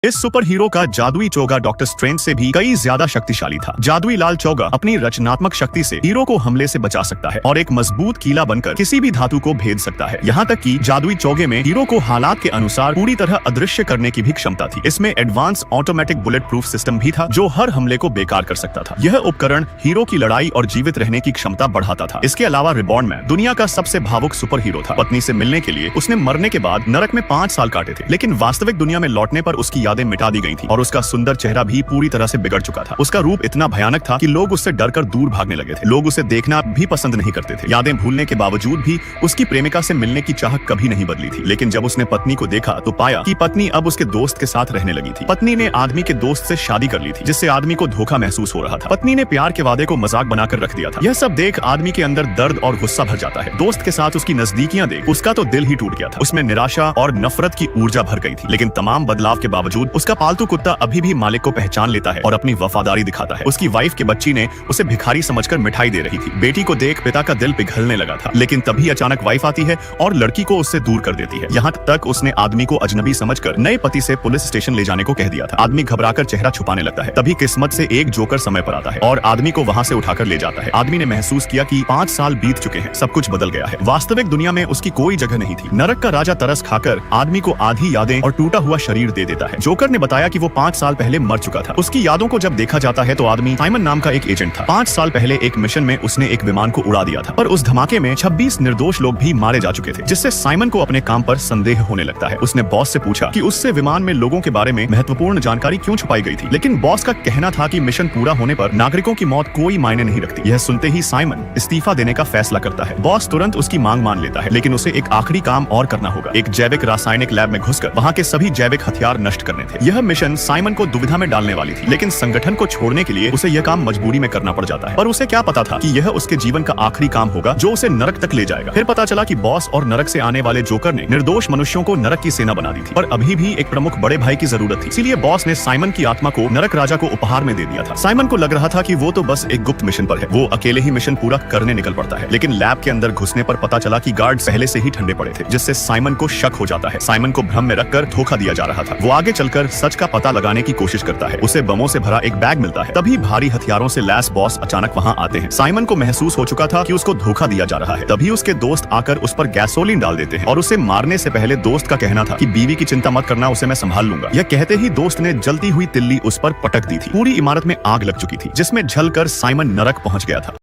इस super hero का जादुई चोगा डॉक्टर स्ट्रेंज से भी कई ज्यादा शक्तिशाली था। जादुई लाल चोगा अपनी रचनात्मक शक्ति से हीरो को हमले से बचा सकता है और एक मजबूत कीला बनकर किसी भी धातु को भेद सकता है। यहाँ तक कि जादुई चोगे में हीरो को हालात के अनुसार पूरी तरह अदृश्य करने की भी क्षमता थी। इसमें advance automatic bullet proof system भी था जो हर हमले को बेकार कर सकता था। यह उपकरण हीरो की लड़ाई और जीवित रहने की क्षमता बढ़ाता था। इसके अलावा रिबॉर्न मैन दुनिया का सबसे भावुक सुपर हीरो था। पत्नी से मिलने के लिए उसने मरने के बाद नरक में 5 साल काटे थे, लेकिन वास्तविक दुनिया में लौटने पर उसकी यादें मिटा दी गई थी और उसका सुंदर चेहरा भी पूरी तरह से बिगड़ चुका था। उसका रूप इतना भयानक था कि लोग उससे डरकर दूर भागने लगे थे। लोग उसे देखना भी पसंद नहीं करते थे। यादें भूलने के बावजूद भी उसकी प्रेमिका से मिलने की चाह कभी नहीं बदली थी। लेकिन जब उसने पत्नी को देखा तो पाया कि पत्नी अब उसके दोस्त के साथ रहने लगी थी। पत्नी ने आदमी के दोस्त से शादी कर ली थी, जिससे आदमी को धोखा महसूस हो रहा था। पत्नी ने प्यार के वादे को मजाक बनाकर रख दिया था। यह सब देख आदमी के अंदर दर्द और गुस्सा भर जाता है। दोस्त के साथ उसकी नजदीकियां देख उसका तो दिल ही टूट गया था। उसमें निराशा और नफरत की ऊर्जा भर गई थी। लेकिन तमाम बदलाव के बावजूद उसका पालतू कुत्ता अभी भी मालिक को पहचान लेता है और अपनी वफादारी दिखाता है। उसकी वाइफ के बच्ची ने उसे भिखारी समझकर मिठाई दे रही थी। बेटी को देख पिता का दिल पिघलने लगा था, लेकिन तभी अचानक वाइफ आती है और लड़की को उससे दूर कर देती है। यहाँ तक उसने आदमी को अजनबी समझकर नए पति से पुलिस स्टेशन ले जाने को कह दिया था। आदमी घबराकर चेहरा छुपाने लगता है। तभी किस्मत से एक जोकर समय पर आता है और आदमी को वहाँ से उठाकर ले जाता है। आदमी ने महसूस किया कि 5 साल बीत चुके हैं, सब कुछ बदल गया है। वास्तविक दुनिया में उसकी कोई जगह नहीं थी। नरक का राजा तरस खाकर आदमी को आधी यादें और टूटा हुआ शरीर दे देता है। जोकर ने बताया कि वो 5 साल पहले मर चुका था। उसकी यादों को जब देखा जाता है तो आदमी साइमन नाम का एक एजेंट था। 5 साल पहले एक मिशन में उसने एक विमान को उड़ा दिया था, पर उस धमाके में 26 निर्दोष लोग भी मारे जा चुके थे, जिससे साइमन को अपने काम पर संदेह होने लगता है। उसने बॉस से पूछा कि उससे विमान में लोगों के बारे में महत्वपूर्ण जानकारी क्यों छुपाई गई थी, लेकिन बॉस का कहना था कि मिशन पूरा होने पर नागरिकों की मौत कोई मायने नहीं रखती। यह सुनते ही साइमन इस्तीफा देने का फैसला करता है। बॉस तुरंत उसकी मांग मान लेता है, लेकिन उसे एक आखिरी काम और करना होगा। एक जैविक रासायनिक लैब में घुसकर वहाँ के सभी जैविक हथियार नष्ट करने थे। यह मिशन साइमन को दुविधा में डालने वाली थी, लेकिन संगठन को छोड़ने के लिए उसे यह काम मजबूरी में करना पड़ जाता है। पर उसे क्या पता था कि यह उसके जीवन का आखिरी काम होगा जो उसे नरक तक ले जाएगा। फिर पता चला कि बॉस और नरक से आने वाले जोकर ने निर्दोष मनुष्यों को नरक की सेना बना दी थी, पर अभी भी एक प्रमुख बड़े भाई की जरूरत थी। इसीलिए बॉस ने साइमन की आत्मा को नरक राजा को उपहार में दे दिया था। साइमन को लग रहा था कि वो तो बस एक गुप्त मिशन पर है, वो अकेले ही मिशन पूरा करने निकल पड़ता है। लेकिन लैब के अंदर घुसने पर पता चला कि गार्ड पहले से ही ठंडे पड़े थे, जिससे साइमन को शक हो जाता है। साइमन को भ्रम में रखकर धोखा दिया जा रहा था। वो आगे चलकर सच का पता लगाने की कोशिश करता है। उसे बमों से भरा एक बैग मिलता है। तभी भारी हथियारों से लैस बॉस अचानक वहाँ आते हैं। साइमन को महसूस हो चुका था कि उसको धोखा दिया जा रहा है। तभी उसके दोस्त आकर उस पर गैसोलीन डाल देते हैं और उसे मारने से पहले दोस्त का कहना था कि बीवी की चिंता मत करना, उसे मैं संभाल लूंगा। यह कहते ही दोस्त ने जलती हुई तिल्ली उस पर पटक दी थी। पूरी इमारत में आग लग चुकी थी, जिसमें जलकर साइमन नरक पहुंच गया था।